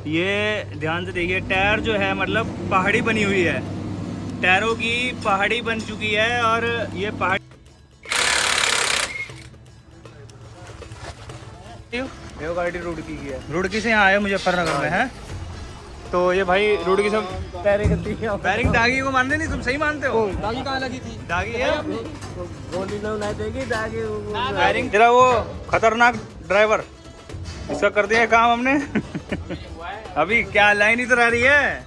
ये ध्यान से देखिए, टायर जो है मतलब पहाड़ी बनी हुई है, टायरों की पहाड़ी बन चुकी है। और ये पहाड़ी ये गाड़ी रुड़की की है, रुड़की से यहाँ आया मुजफ्फरनगर में है। तो ये भाई रुड़की से बैरिंग दागी को मानते नहीं, तुम सही मानते हो? दागी कहाँ लगी थी? दागी है गोली नहीं देगी दागी। बैरिंग तेरा वो खतरनाक ड्राइवर, इसका कर दिया काम हमने। अभी क्या लाइन ही तो रह रही है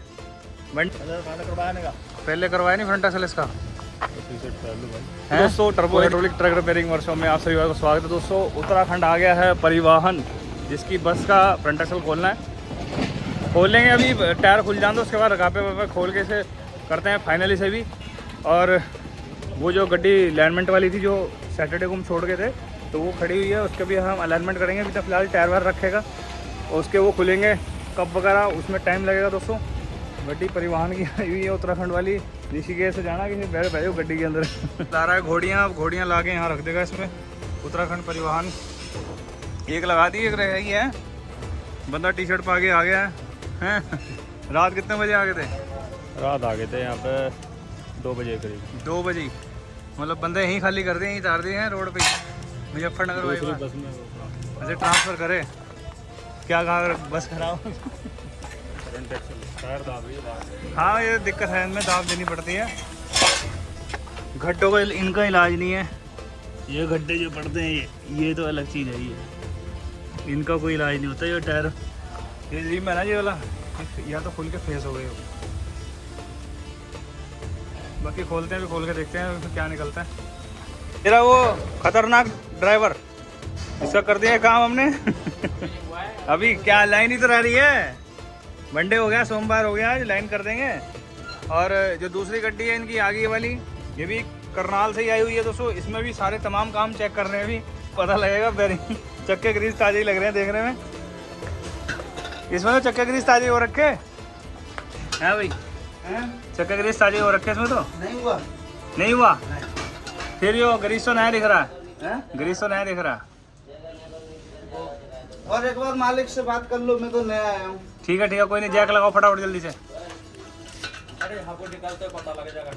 पहले करवाया नहीं फ्रंट असल इसका। दोस्तों turbo hydraulic tractor bearing workshop में आप सभी को स्वागत है। दोस्तों उत्तराखंड आ गया है परिवहन, जिसकी बस का फ्रंट असल खोलना है। खोलेंगे अभी, टायर खुल जाए तो उसके बाद रकापे वकापे खोल के इसे करते हैं फाइनली से भी। और वो जो गड्डी अलाइनमेंट वाली थी जो सैटरडे को हम छोड़ गए थे, तो वो खड़ी हुई है, उसके भी हम अलाइनमेंट करेंगे। अभी तो फिलहाल टायर वायर रखेगा और उसके वो खुलेंगे कब वगैरह, उसमें टाइम लगेगा। दोस्तों गड्डी परिवहन की आई हुई है उत्तराखंड वाली, ऋषिकेश से जाना किसी बैठ भाई गड्डी के अंदर ला रहा है घोड़ियाँ ला के यहाँ रख देगा इसमें। उत्तराखंड परिवहन एक लगा दी, एक रह गई है। बंदा टी शर्ट पा के आ गया है। रात कितने बजे आ गए थे? रात आ गए थे यहाँ पे 2 बजे करीब। 2 बजे मतलब बंदे यहीं खाली कर दिए, यहीं उतार दिए हैं रोड पे मुजफ्फरनगर वाली बस में ऐसे ट्रांसफ़र करे। क्या कहा बस खराब? टायर दाब रही है। हाँ ये दिक्कत है, इनमें दाब देनी पड़ती है। गड्ढों का इनका इलाज नहीं है, ये गड्ढे जो पड़ते हैं ये तो अलग चीज़ है, ये इनका कोई इलाज नहीं होता। ये टायर ये रिम है ना ये वाला, या तो खुल के फेस हो गए हो। बाकी खोलते हैं, खोल के देखते हैं फिर क्या निकलता है। तेरा वो खतरनाक ड्राइवर, इसका कर दिया काम हमने। अभी क्या लाइन ही तो रह रही है, मंडे हो गया, सोमवार हो गया, आज लाइन कर देंगे। और जो दूसरी गड्डी है इनकी आगे वाली, ये भी करनाल से ही आई हुई है दोस्तों। इसमें भी सारे तमाम काम चेक करने में भी पता लगेगा। बेरिंग चक्के ग्रीस ताजे ही लग रहे हैं देखने में। इसमें तो चक्के ग्रीस ताजे हो रखे हैं भाई, चक्के ग्रीस ताजे हो रखे इसमें तो नहीं हुआ। फिर यो ग्रीस तो नया दिख रहा है, ग्रीस तो नया दिख रहा है। और एक बार मालिक से बात कर लो, मैं तो नया आया हूँ। ठीक है कोई नहीं, जैक लगाओ फटाफट जल्दी से। अरे हमको निकालते पता लग जाएगा।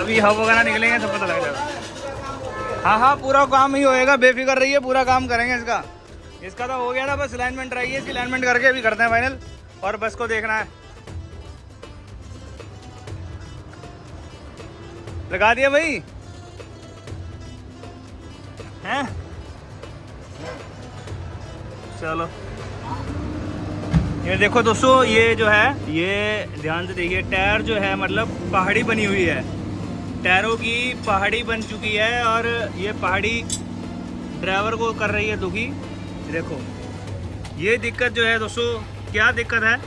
अभी हवा वगैरह निकलेंगे सब पता लग जाएगा। हाँ पूरा काम ही होएगा, बेफिक्र रहिए, पूरा काम करेंगे इसका। इसका तो हो गया था, बस अलाइनमेंट रही है, इसकी अलाइनमेंट करके अभी करते हैं फाइनल। और बस को देखना है। लगा दिया भाई हैं? चलो ये देखो दोस्तों, ये जो है ये ध्यान से देखिए, टायर जो है मतलब पहाड़ी बनी हुई है, टायरों की पहाड़ी बन चुकी है। और ये पहाड़ी ड्राइवर को कर रही है दुखी। देखो ये दिक्कत जो है दोस्तों, क्या दिक्कत है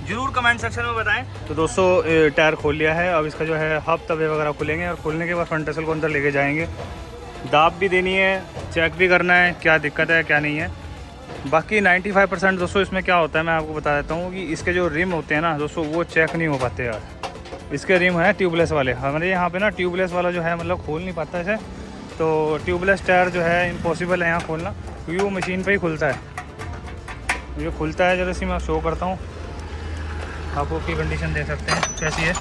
ज़रूर कमेंट सेक्शन में बताएं। तो दोस्तों टायर खोल लिया है, अब इसका जो है हब तवे वगैरह खुलेंगे और खोलने के बाद फ्रंट असल को अंदर लेके जाएंगे। दाब भी देनी है, चेक भी करना है क्या दिक्कत है क्या नहीं है। बाकी 95% दोस्तों इसमें क्या होता है मैं आपको बता देता हूँ कि इसके जो रिम होते हैं ना दोस्तों, वो चेक नहीं हो पाते यार। इसके रिम है ट्यूबलेस वाले, हमारे यहाँ पे ना ट्यूबलेस वाला जो है मतलब खोल नहीं पाता इसे। तो ट्यूबलेस टायर जो है इम्पॉसिबल है यहाँ खोलना, क्योंकि वो मशीन पे ही खुलता है। ये खुलता है, जरा सी मैं शो करता हूँ आपको की कंडीशन देख सकते हैं कैसी है।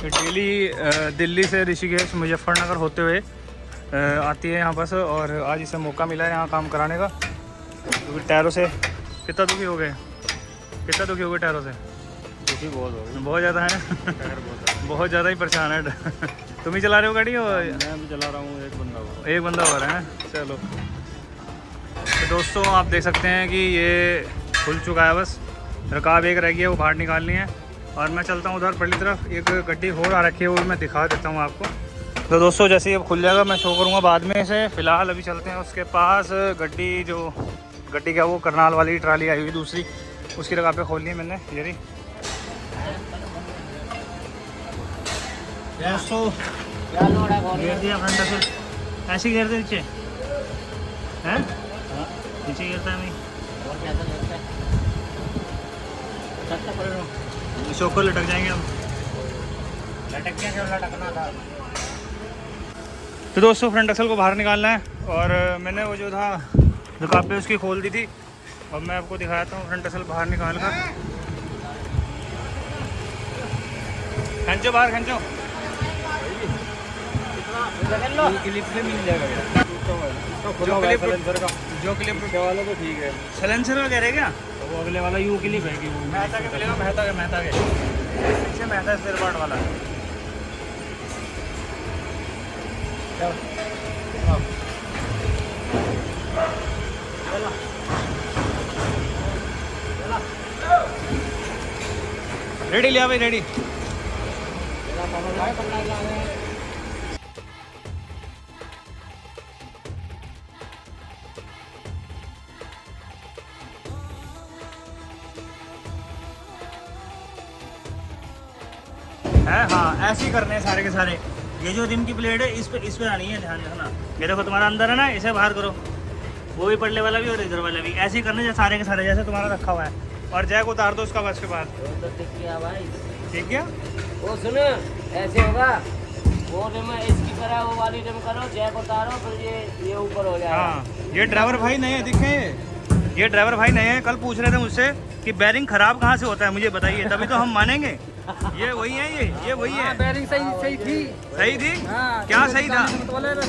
डेली दिल्ली से ऋषिकेश मुजफ्फरनगर होते हुए आती है यहाँ बस। और आज इसे मौका मिला है यहाँ काम कराने का, क्योंकि टायरों से कितना दुखी हो गए, कितना दुखी हो गए टायरों से? दुखी बहुत हो गई, बहुत ज़्यादा है ना। बहुत ज़्यादा ही परेशान है। तुम ही चला रहे हो गाड़ी? और मैं भी चला रहा हूँ, एक बंदा हो रहा है। चलो तो दोस्तों आप देख सकते हैं कि ये खुल चुका है, बस रकाब एक रह गई है, वो बाहर निकालनी है। और मैं चलता हूँ उधर पहली तरफ, एक गड्डी और आ रखी है, वो मैं दिखा देता हूँ आपको। तो दोस्तों जैसे ही अब खुल जाएगा मैं शो करूँगा बाद में इसे। फ़िलहाल अभी चलते हैं उसके पास। गड्डी क्या वो करनाल वाली ट्राली आई हुई दूसरी, उसकी रकाबें खोलनी है मैंने। ये रही दोस्तों, घेर दिया फ्रंट असल, ऐसे घेर दे नीचे हैं, नीचे गिरता है नहीं। शोकर लटक जाएंगे हम, लटक गया, लटकना था। तो दोस्तों फ्रंट असल को बाहर निकालना है और मैंने वो जो था रकाबे उसकी खोल दी थी। अब मैं आपको दिखाता हूँ फ्रंट असल बाहर निकाल कर। खींचो बाहर, खींचो। क्लिप से मिल जाएगा जो क्लिप वाला तो ठीक है। सलेंसर का कह रहे क्या? वो अगले वाला यू क्लिप है कि वो मेहता के मिलेगा, मेहता के पीछे मेहता स्पेयर पार्ट वाला। रेडी लिया भाई, रेडी। है हाँ, ऐसे ही करने हैं सारे के सारे। ये जो रिम की प्लेट है इस पे आनी है, ध्यान रखना। ये देखो तुम्हारा अंदर है ना, इसे बाहर करो। वो भी पड़ने वाला भी और इधर वाला भी ऐसे ही करने सारे के सारे, जैसे तुम्हारा रखा हुआ है। और जैक उतार दो उसका बस के बाद। तो ठीक किया भाई, ठीक है। वो सुनो ऐसे होगा, वो रिम इसकी तरह वो वाली रिम करो, जैक उतारो, फिर ये ऊपर हो जाएगा। हाँ, ये ड्राइवर भाई नए हैं, दिखे ये ड्राइवर भाई नए हैं। कल पूछ रहे थे मुझसे कि बैरिंग खराब कहाँ से होता है, मुझे बताइए, तभी तो हम मानेंगे। ये वही है, ये वही है। बैरिंग सही थी। सही थी? हाँ, क्या सही था?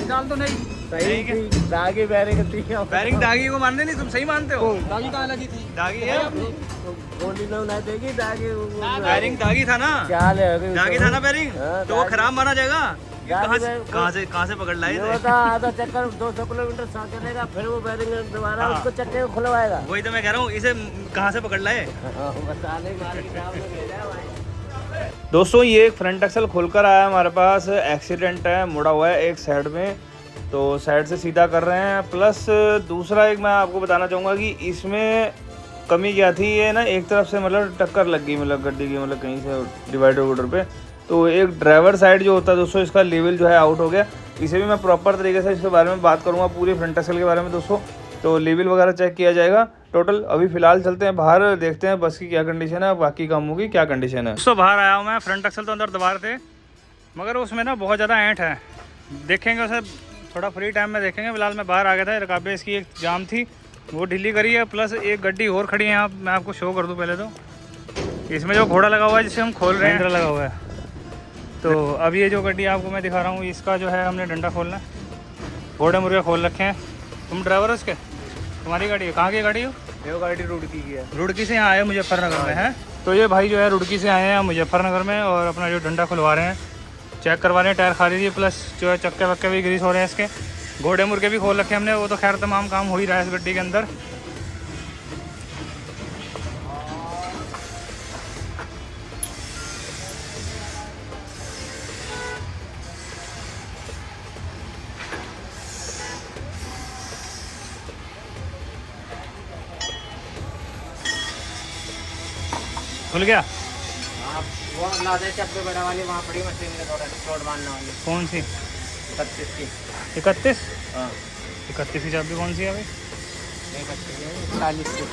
डाल तो नहीं सही थी, दागी बैरिंग थी। बैरिंग दागी को मानते नहीं, तुम सही मानते हो? दागी कहाँ लगी थी? दागी है, गोली ना उड़ा देगी दागी। बैरिंग दागी था ना, क्या ले दागी था ना बैरिंग, हाँ, तो वो खराब माना जाएगा। दागी कहाँ से पकड़ लाए थे? आधा चक्कर 200 किलोमीटर साथ चलेगा, फिर वो बैरिंग दोबारा हाँ। उसको चक्के को खुलवाएगा। वही तो मैं कह रहा हूँ, इसे कहाँ से पकड़ लाए? दोस्तों ये एक फ्रंट एक्सल खुलकर आया हमारे पास, एक्सीडेंट है, मुड़ा हुआ है एक साइड में, तो साइड से सीधा कर रहे हैं। प्लस दूसरा एक मैं आपको बताना चाहूँगा कि इसमें कमी क्या थी, ये ना एक तरफ से मतलब टक्कर लग गई, मतलब गड्डी की, मतलब कहीं से डिवाइडर वुडर पे। तो एक ड्राइवर साइड जो होता है दोस्तों, इसका लेवल जो है आउट हो गया। इसे भी मैं प्रॉपर तरीके से इसके बारे में बात करूँगा, पूरे फ्रंट एक्सल के बारे में दोस्तों। तो लेवल वगैरह चेक किया जाएगा टोटल। अभी फ़िलहाल चलते हैं बाहर, देखते हैं बस की क्या कंडीशन है, बाकी कामों की क्या कंडीशन है। दोस्तों बाहर आया हूँ मैं, फ्रंट एक्सल तो अंदर दबा रहे थे, मगर उसमें ना बहुत ज़्यादा ऐंठ है। देखेंगे उसे थोड़ा फ्री टाइम में देखेंगे। फिलहाल मैं बाहर आ गया था, रकाबे इसकी एक जाम थी, वो ढीली करी है। प्लस एक गड्डी और खड़ी है यहाँ, मैं आपको शो कर दूँ पहले तो। इसमें जो घोड़ा लगा हुआ है जिसे हम खोल रहे हैं, लगा हुआ है। तो अब ये जो गड्डी आपको मैं दिखा रहा हूँ, इसका जो है हमने डंडा खोलना है। घोड़े मुर्गे खोल रखे हैं। तुम ड्राइवर हो इसके? तुम्हारी गाड़ी है? कहाँ की गाड़ी हो? ये गाड़ी रुड़की की है। रुड़की से यहाँ आए मुजफ्फरनगर में है। तो ये भाई जो है रुड़की से आए हैं मुजफ्फरनगर में, और अपना जो डंडा खुलवा रहे हैं, चेक करवा रहे हैं, टायर खाली थी, प्लस जो है चक्के वक्के भी ग्रीस हो रहे हैं इसके। घोड़े मुर्गे भी खोल रखे हमने, वो तो खैर तमाम काम हो ही रहा है इस गड्डी के अंदर। खुल गया? वो लादे चप्पे बड़ा वाली वहाँ पड़ी मशीन में, थोड़ा शॉट मारने वाली। कौन सी? 31 की। 31? हाँ 31 की चाबी कौन सी है भाई? 40 की।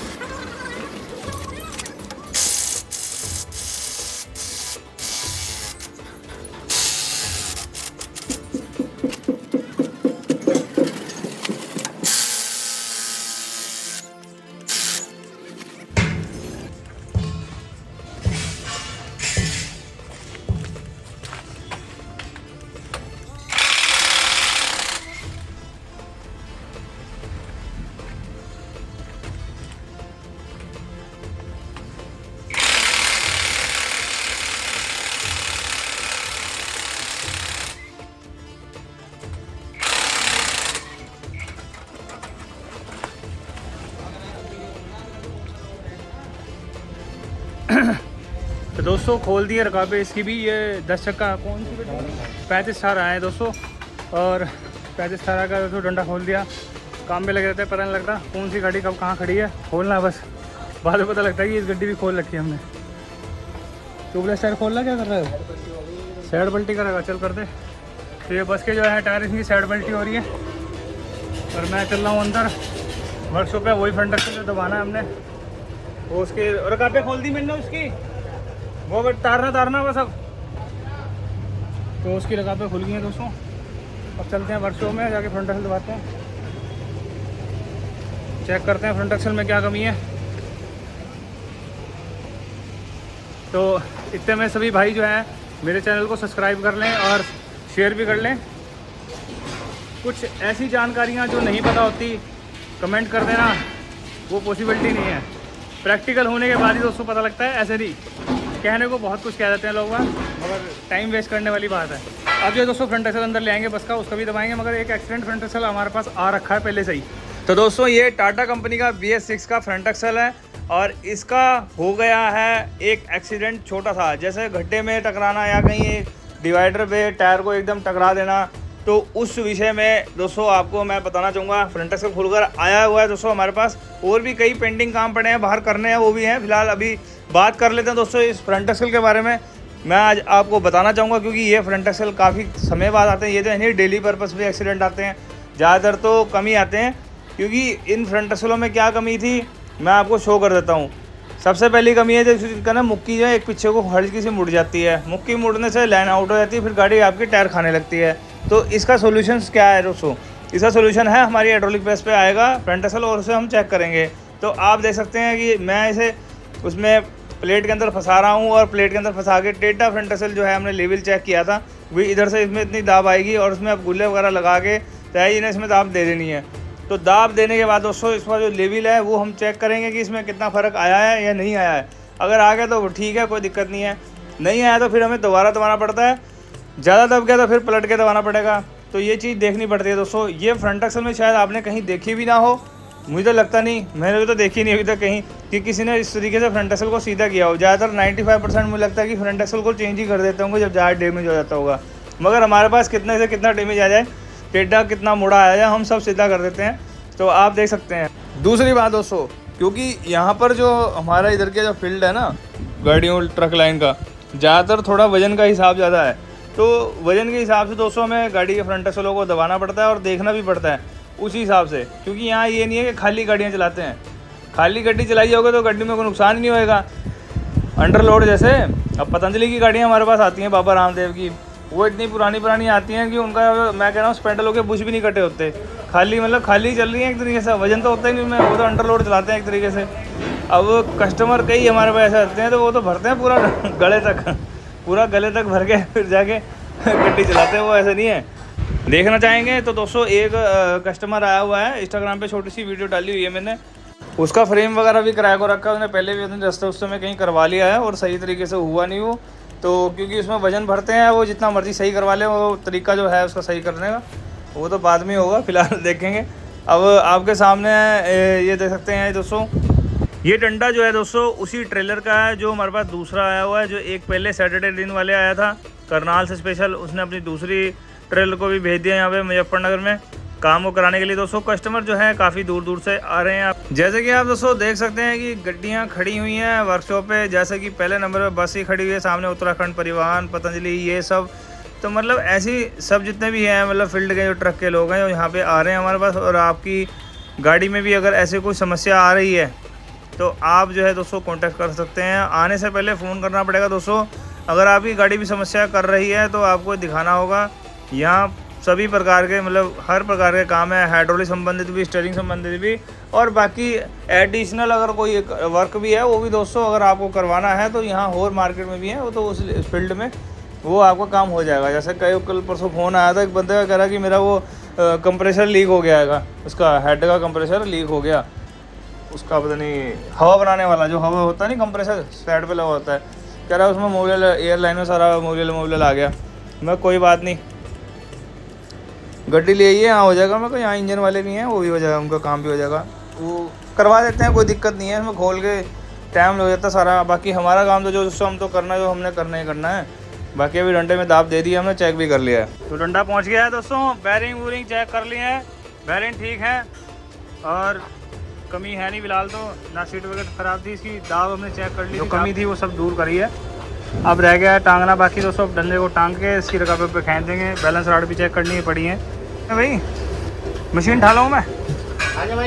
तो दोस्तों खोल दिए रकाबे इसकी भी। ये 10 चक्का कौन सी गड्डी? 35 आया है दोस्तों, और 35 का दोस्तों डंडा खोल दिया। काम में लगे रहते हैं, पता नहीं लगता कौन सी गाड़ी कब कहाँ खड़ी है, खोलना बस। बाद में पता लगता है कि इस गड्डी भी खोल रखी है हमने। ट्यूबलेस टायर खोलना, क्या कर रहे हो? साइड पल्टी करेगा, चल कर दे। तो ये बस के जो है टायर इसकी साइड पल्टी हो रही है, और मैं चल रहा हूँ अंदर वर्कशॉप पे। वही फ्रंट एक्सल दबाना है हमने, वो उसके रकाबे खोल दी मैंने उसकी, वो बट तारना बस अब। तो उसकी रकाबें खुल गई हैं दोस्तों। अब चलते हैं वर्कशॉप में, जाके फ्रंट एक्सल दबाते हैं। चेक करते हैं फ्रंट एक्सल में क्या कमी है। तो इतने में सभी भाई जो है मेरे चैनल को सब्सक्राइब कर लें और शेयर भी कर लें। कुछ ऐसी जानकारियाँ जो नहीं पता होती कमेंट कर देना, वो पॉसिबिलिटी नहीं है। प्रैक्टिकल होने के बाद ही दोस्तों पता लगता है, ऐसे नहीं कहने को बहुत कुछ कह देते हैं लोग, मगर टाइम वेस्ट करने वाली बात है। अब जो दोस्तों फ्रंट एक्सल अंदर ले आएंगे बस का, उसका भी दबाएंगे, मगर एक एक्सीडेंट फ्रंट एक्सल हमारे पास आ रखा है पहले से ही। तो दोस्तों ये टाटा कंपनी का BS6 का फ्रंट एक्सल है और इसका हो गया है एक एक्सीडेंट छोटा सा, जैसे गड्ढे में टकराना या कहीं डिवाइडर पे टायर को एकदम टकरा देना। तो उस विषय में दोस्तों आपको मैं बताना चाहूँगा। फ्रंट एक्सल खुलकर आया हुआ है दोस्तों हमारे पास, और भी कई पेंडिंग काम पड़े हैं बाहर करने हैं, वो भी हैं। फिलहाल अभी बात कर लेते हैं दोस्तों इस फ्रंट एक्सल के बारे में। मैं आज आपको बताना चाहूँगा क्योंकि ये फ्रंट एक्सल काफ़ी समय बाद आते हैं। ये तो नहीं डेली पर्पस पे एक्सीडेंट आते हैं, ज़्यादातर तो कम ही आते हैं। क्योंकि इन फ्रंट एक्सलों में क्या कमी थी मैं आपको शो कर देता हूँ। सबसे पहली कमी है जो इसका ना मुक्की जो है एक पीछे को हल्की सी मुड़ जाती है। मुक्की मुड़ने से लाइन आउट हो जाती है, फिर गाड़ी आपकी टायर खाने लगती है। तो इसका सोल्यूशन क्या है दोस्तों? इसका सोल्यूशन है हमारी हाइड्रोलिक प्रेस पे आएगा फ्रंट एक्सल और उसे हम चेक करेंगे। तो आप देख सकते हैं कि मैं इसे उसमें प्लेट के अंदर फंसा रहा हूँ और प्लेट के अंदर फंसा के टेढ़ा फ्रंट एक्सल जो है हमने लेवल चेक किया था, वही इधर से इसमें इतनी दाब आएगी और उसमें अब गुल्ले वगैरह लगा के तय इन्हें इसमें दाब दे देनी है। तो दाब देने के बाद दोस्तों इसका जो लेवल है वो हम चेक करेंगे कि इसमें कितना फ़र्क आया है या नहीं आया है। अगर आ गया तो ठीक है, कोई दिक्कत नहीं है। नहीं आया तो फिर हमें दोबारा दबाना पड़ता है। ज़्यादा दब गया तो फिर पलट के दबाना पड़ेगा। तो ये चीज़ देखनी पड़ती है दोस्तों। ये फ्रंट एक्सल में शायद आपने कहीं देखी भी ना हो, मुझे तो लगता नहीं, मैंने भी तो देखी नहीं अभी तक कहीं कि किसी ने इस तरीके से फ्रंट एक्सल को सीधा किया हो। ज़्यादातर 95% मुझे लगता है कि फ्रंट एक्सल को चेंज ही कर देते होंगे जब ज़्यादा डैमेज हो जाता होगा। मगर हमारे पास कितने से कितना डैमेज आ जाए, टेढ़ा कितना मुड़ा आ जाए, हम सब सीधा कर देते हैं। तो आप देख सकते हैं। दूसरी बात दोस्तों, क्योंकि यहाँ पर जो हमारा इधर के जो फील्ड है ना गाड़ियों ट्रक लाइन का, ज़्यादातर थोड़ा वजन का हिसाब ज़्यादा है। तो वजन के हिसाब से दोस्तों हमें गाड़ी के फ्रंट एक्सलों को दबाना पड़ता है और देखना भी पड़ता है उसी हिसाब से। क्योंकि यहाँ ये नहीं है कि खाली गाड़ियाँ चलाते हैं, खाली गाड़ी चलाई होगी तो गाड़ी में कोई नुकसान ही नहीं होएगा। अंडरलोड जैसे अब पतंजलि की गाड़ियाँ हमारे पास आती हैं, बाबा रामदेव की, वो इतनी पुरानी आती हैं कि उनका मैं कह रहा हूँ स्पेंडलों के बुश भी नहीं कटे होते, खाली मतलब खाली चल रही है एक तरीके से, वजन तो होता ही नहीं, वो तो अंडरलोड चलाते हैं एक तरीके से। अब कस्टमर कई हमारे पास ऐसे आते हैं तो वो तो भरते हैं पूरा गले तक, पूरा गले तक भर के फिर जाके गड्डी चलाते हैं। वो ऐसे नहीं है। देखना चाहेंगे तो दोस्तों एक कस्टमर आया हुआ है, इंस्टाग्राम पे छोटी सी वीडियो डाली हुई है मैंने, उसका फ्रेम वगैरह भी किराए को रखा है। उसने पहले भी अपने रास्ते उससे में कहीं करवा लिया है और सही तरीके से हुआ नहीं वो। तो क्योंकि उसमें वजन भरते हैं, वो जितना मर्जी सही करवा ले, वो तरीका जो है उसका सही करने का वो तो बाद में होगा, फिलहाल देखेंगे। अब आपके सामने ये देख सकते हैं दोस्तों, ये डंडा जो है दोस्तों उसी ट्रेलर का है जो हमारे पास दूसरा आया हुआ है, जो एक पहले सैटरडे दिन वाले आया था करनाल से स्पेशल। उसने अपनी दूसरी ट्रेलर को भी भेज दिया यहाँ पे मुजफ्फरनगर में काम को कराने के लिए। दोस्तों कस्टमर जो है काफ़ी दूर दूर से आ रहे हैं। जैसे कि आप दोस्तों देख सकते हैं कि गड्डियाँ खड़ी हुई हैं वर्कशॉप पे, जैसे कि पहले नंबर पे बस ही खड़ी हुई है, सामने उत्तराखंड परिवहन, पतंजलि, ये सब। तो मतलब ऐसी सब जितने भी हैं मतलब फील्ड के जो ट्रक के लोग हैं जो यहाँ पे आ रहे हैं हमारे पास। और आपकी गाड़ी में भी अगर ऐसे कोई समस्या आ रही है तो आप जो है दोस्तों कॉन्टैक्ट कर सकते हैं। आने से पहले फ़ोन करना पड़ेगा दोस्तों। अगर आपकी गाड़ी भी समस्या कर रही है तो आपको दिखाना होगा। यहाँ सभी प्रकार के मतलब हर प्रकार के काम है, हाइड्रोलिक संबंधित भी, स्टीयरिंग संबंधित भी, और बाकी एडिशनल अगर कोई वर्क भी है वो भी दोस्तों अगर आपको करवाना है तो यहाँ और मार्केट में भी है, वो तो उस फील्ड में वो आपका काम हो जाएगा। जैसे कल परसों फ़ोन आया था एक बंदे का, कह रहा कि मेरा वो कंप्रेसर लीक हो गया है, उसका हेड का कंप्रेसर लीक हो गया, उसका पता नहीं हवा बनाने वाला जो हवा होता है नहीं कंप्रेसर साइड पे लगा होता है, कह रहा उसमें मोबिल एयरलाइन में सारा मोबिल आ गया। मैं कोई बात नहीं, गड्डी ले आइए, यहाँ हो जाएगा। मैं को यहाँ इंजन वाले भी हैं, वो भी हो जाएगा, उनका काम भी हो जाएगा, वो करवा देते हैं, कोई दिक्कत नहीं है। इसमें खोल के टाइम लग जाता सारा। बाकी हमारा काम तो जो हम तो करना है, जो हमने करना ही करना है। बाकी अभी डंडे में दाब दे दिया हमने, चेक भी कर लिया है। तो डंडा पहुँच गया है दोस्तों, बैरिंग वूरिंग चेक कर लिए हैं, बैरिंग ठीक है और कमी है नहीं फिलहाल। तो ना सीट वगैरह ख़राब थी, इसकी दाब हमने चेक कर ली, जो कमी थी वो सब दूर करी है। अब रह गया है टांगना बाकी दोस्तों। अब डंडे को टांग के इसकी रकाबे पे खींच देंगे। बैलेंस रॉड भी चेक करनी पड़ी है भाई। मशीन ढाला हूँ मैं, अंदर बढ़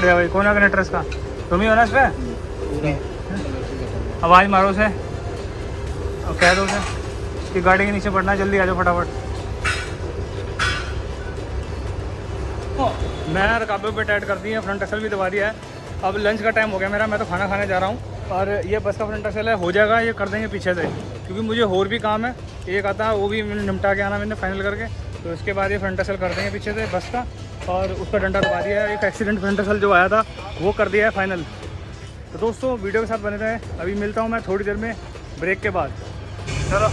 गया भाई। कौन है कनेक्टर इसका? तुम ही हो ना इस पर? आवाज़ मारो उसे और कह दो उसे कि गाड़ी के नीचे पड़ना है, जल्दी आ जाओ फटाफट। मैं रकाबे पे टाइट कर दी है, फ्रंट एक्सल भी दबा दिया है। अब लंच का टाइम हो गया मेरा, मैं तो खाना खाने जा रहा हूँ। और ये बस का फ्रंट एक्सल है, हो जाएगा, ये कर देंगे पीछे से, क्योंकि मुझे और भी काम है एक आता है, वो भी मैंने निपटा के आना मैंने फाइनल करके। तो इसके बाद ये फ्रंट एक्सल कर देंगे पीछे से बस का, और उसका डंडा दबा दिया है। एक एक्सीडेंट फ्रंट एक्सल जो आया था वो कर दिया है फाइनल। तो दोस्तों वीडियो के साथ बने रहे, अभी मिलता हूँ मैं थोड़ी देर में ब्रेक के बाद। चलो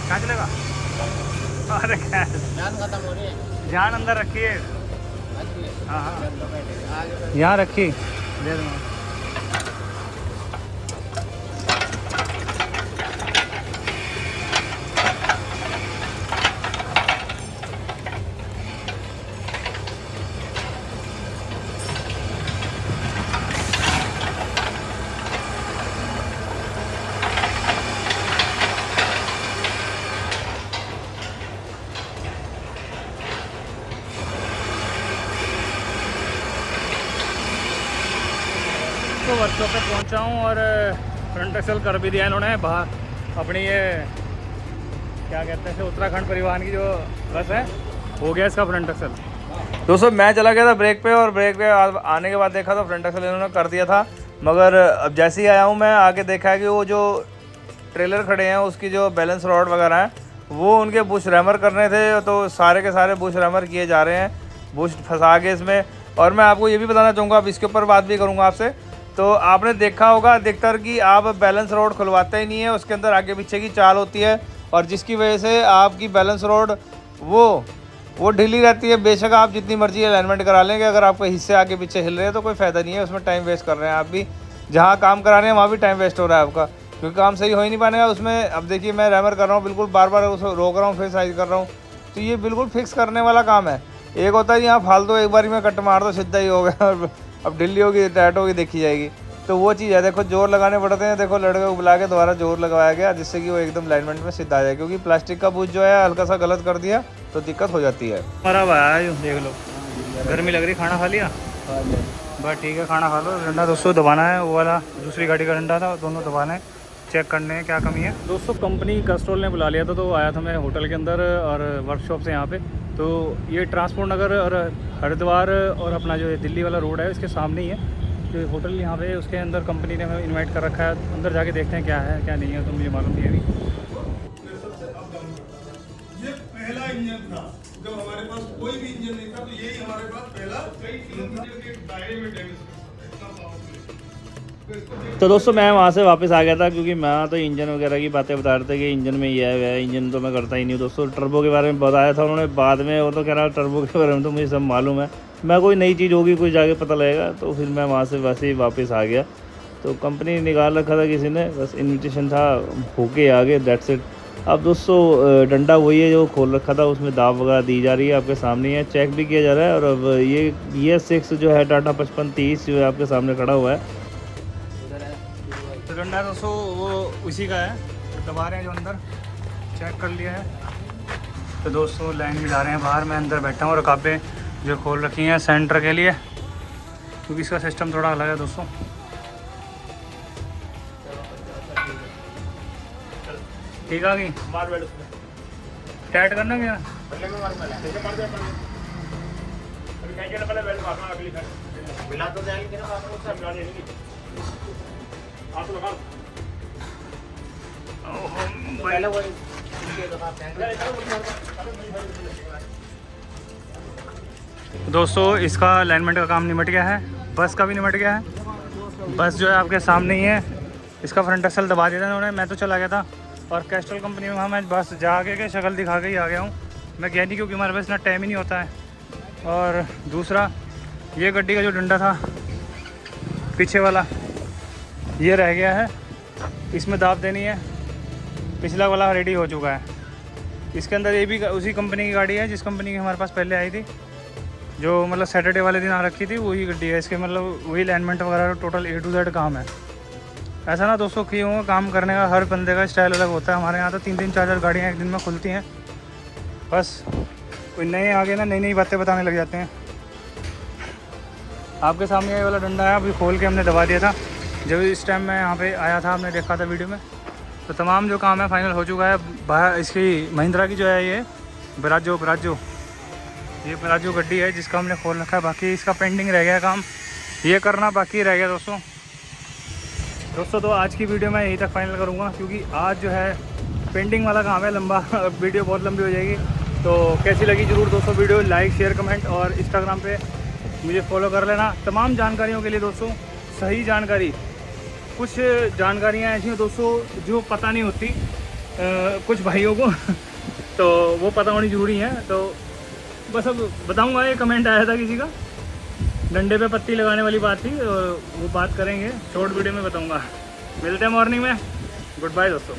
कहाँ चलेगा? अरे जान खत्म हो रही है। ध्यान अंदर रखिए। हाँ हाँ यहाँ रखिए, दे दूँगा। तो वर्कशॉप पे पहुंचा हूँ और फ्रंट एक्सल कर भी दिया इन्होंने बाहर। अपनी ये क्या कहते हैं उत्तराखंड परिवहन की जो बस है, हो गया इसका फ्रंट एक्सल। दोस्तों मैं चला गया था ब्रेक पे, और ब्रेक पे आने के बाद देखा तो फ्रंट एक्सल इन्होंने कर दिया था। मगर अब जैसे ही आया हूँ मैं, आके देखा है कि वो जो ट्रेलर खड़े हैं उसकी जो बैलेंस रॉड वगैरह हैं वो उनके बुश रैमर करने थे, तो सारे के सारे बुश रैमर किए जा रहे हैं, बुश फंसा के इसमें। और मैं आपको ये भी बताना चाहूँगा, अब इसके ऊपर बात भी करूँगा आपसे। तो आपने देखा होगा अधिकतर कि आप बैलेंस रोड खुलवाते ही नहीं है, उसके अंदर आगे पीछे की चाल होती है, और जिसकी वजह से आपकी बैलेंस रोड वो ढीली रहती है। बेशक आप जितनी मर्जी अलाइनमेंट करा लेंगे, अगर आपके हिस्से आगे पीछे हिल रहे हैं तो कोई फ़ायदा नहीं है, उसमें टाइम वेस्ट कर रहे हैं आप भी। जहाँ काम करा रहे हैं वहाँ भी टाइम वेस्ट हो रहा है आपका, क्योंकि काम सही हो ही नहीं पाएगा उसमें। अब देखिए मैं रैमर कर रहा हूँ, बिल्कुल बार बार उसे रोक रहा हूँ, फिर साइज कर रहा हूँ, तो ये बिल्कुल फिक्स करने वाला काम है। एक होता है यहाँ फालतू एक बार में कट मार दो सीधा ही हो गया, और अब ढिल्ली होगी टाइट होगी देखी जाएगी, तो वो चीज़ है। देखो जोर लगाने पड़ते हैं, देखो लड़के को बुला के दोबारा जोर लगवाया गया जिससे कि वो एकदम अलाइनमेंट में सीधा आ जाए, क्योंकि प्लास्टिक का बूझ जो है हल्का सा गलत कर दिया तो दिक्कत हो जाती है। हमारा भाई देख लो, गर्मी लग रही, खाना खा लिया? बस ठीक है, खाना खा लो। डंडा दोस्तों दबाना है, वो वाला दूसरी गाड़ी का डंडा था, दोनों दबाना है, चेक करने हैं क्या कमी है। दोस्तों कंपनी कैस्ट्रोल ने बुला लिया था, तो आया था मैं होटल के अंदर और वर्कशॉप से यहाँ पे। तो ये ट्रांसपोर्ट नगर और हरिद्वार और अपना जो दिल्ली वाला रोड है इसके सामने ही है जो होटल यहाँ पे, उसके अंदर कंपनी ने हमें इनवाइट कर रखा है। अंदर जाके देखते हैं क्या है क्या नहीं है, तो मुझे मालूम नहीं है अभी। ये पहला इंजन था, जब हमारे पास कोई भी इंजन नहीं था, तो यही हमारे पास पहला कई किलोमीटर के दायरे में डैमेज कर सकता है, इतना पावरफुल। तो दोस्तों मैं वहाँ से वापस आ गया था, क्योंकि मैं तो इंजन वगैरह की बातें बता रहे थे कि इंजन में ये है, इंजन तो मैं करता ही नहीं हूँ। दोस्तों टर्बो के बारे में बताया था उन्होंने बाद में, वो तो कह रहा टर्बो के बारे में तो मुझे सब मालूम है, मैं कोई नई चीज़ होगी कुछ जाके पता लगेगा। तो फिर मैं वहाँ से वैसे ही वापस आ गया। तो कंपनी निकाल रखा था किसी ने, बस इन्विटेशन था, होके आ गए, दैट्स इट। अब दोस्तों डंडा वही है जो खोल रखा था, उसमें दाब वगैरह दी जा रही है, आपके सामने है, चेक भी किया जा रहा है। और अब ये BS6 जो है टाटा 5530 जो है आपके सामने खड़ा हुआ है। तो डंडा दोस्तों वो उसी का है, तो दबा रहे हैं जो अंदर, चेक कर लिया है। तो दोस्तों लाइन में जा रहे हैं बाहर, मैं अंदर बैठा हूँ, रकाबें जो खोल रखी हैं सेंटर के लिए, क्योंकि इसका सिस्टम थोड़ा अलग है दोस्तों। ठीक आ गई, टाइट करना क्या? दोस्तों इसका अलाइनमेंट का काम निमट गया है, बस का भी निमट गया है। बस जो है आपके सामने ही है, इसका फ्रंट एक्सल दबा दिया था उन्होंने, मैं तो चला गया था। और कैस्ट्रोल कंपनी में मैं बस जाके के शक्ल दिखा के ही आ गया हूँ, मैं गया नहीं क्योंकि हमारे पास इतना टाइम ही नहीं होता है। और दूसरा ये गड्डी का जो डंडा था पीछे वाला, ये रह गया है, इसमें दाब देनी है, पिछला वाला रेडी हो चुका है। इसके अंदर ये भी उसी कंपनी की गाड़ी है जिस कंपनी की हमारे पास पहले आई थी, जो मतलब सैटरडे वाले दिन आ रखी थी, वही गड्डी है। इसके मतलब वही अलाइनमेंट वगैरह टोटल A to Z काम है। ऐसा ना दोस्तों कि हूँ काम करने का हर बंदे का स्टाइल अलग होता है। हमारे यहाँ तो 3-3 4-4 गाड़ियाँ एक दिन में खुलती हैं, बस कोई नए आगे ना नई नई बातें बताने लग जाते हैं। आपके सामने ये वाला डंडा है, अभी खोल के हमने दबा दिया था जब इस टाइम मैं यहाँ पे आया था, हमने देखा था वीडियो में। तो तमाम जो काम है फाइनल हो चुका है। बाहर इसकी महिंद्रा की जो है ये ब्राजो ये प्लाजो गड्डी है जिसका हमने खोल रखा है, बाकी इसका पेंडिंग रह गया काम, ये करना बाकी रह गया दोस्तों। तो आज की वीडियो मैं यहीं तक फाइनल करूँगा, क्योंकि आज जो है पेंटिंग वाला काम है, लंबा वीडियो बहुत लंबी हो जाएगी। तो कैसी लगी ज़रूर दोस्तों वीडियो, लाइक शेयर कमेंट, और इंस्टाग्राम पे मुझे फॉलो कर लेना तमाम जानकारियों के लिए दोस्तों। सही जानकारी, कुछ जानकारियाँ ऐसी हैं दोस्तों जो पता नहीं होती कुछ भाइयों को तो वो पता होनी ज़रूरी है। तो बस अब बताऊँगा, ये कमेंट आया था किसी का, डंडे पे पत्ती लगाने वाली बात थी, वो बात करेंगे शॉर्ट वीडियो में बताऊँगा। मिलते हैं मॉर्निंग में, गुड बाय दोस्तों।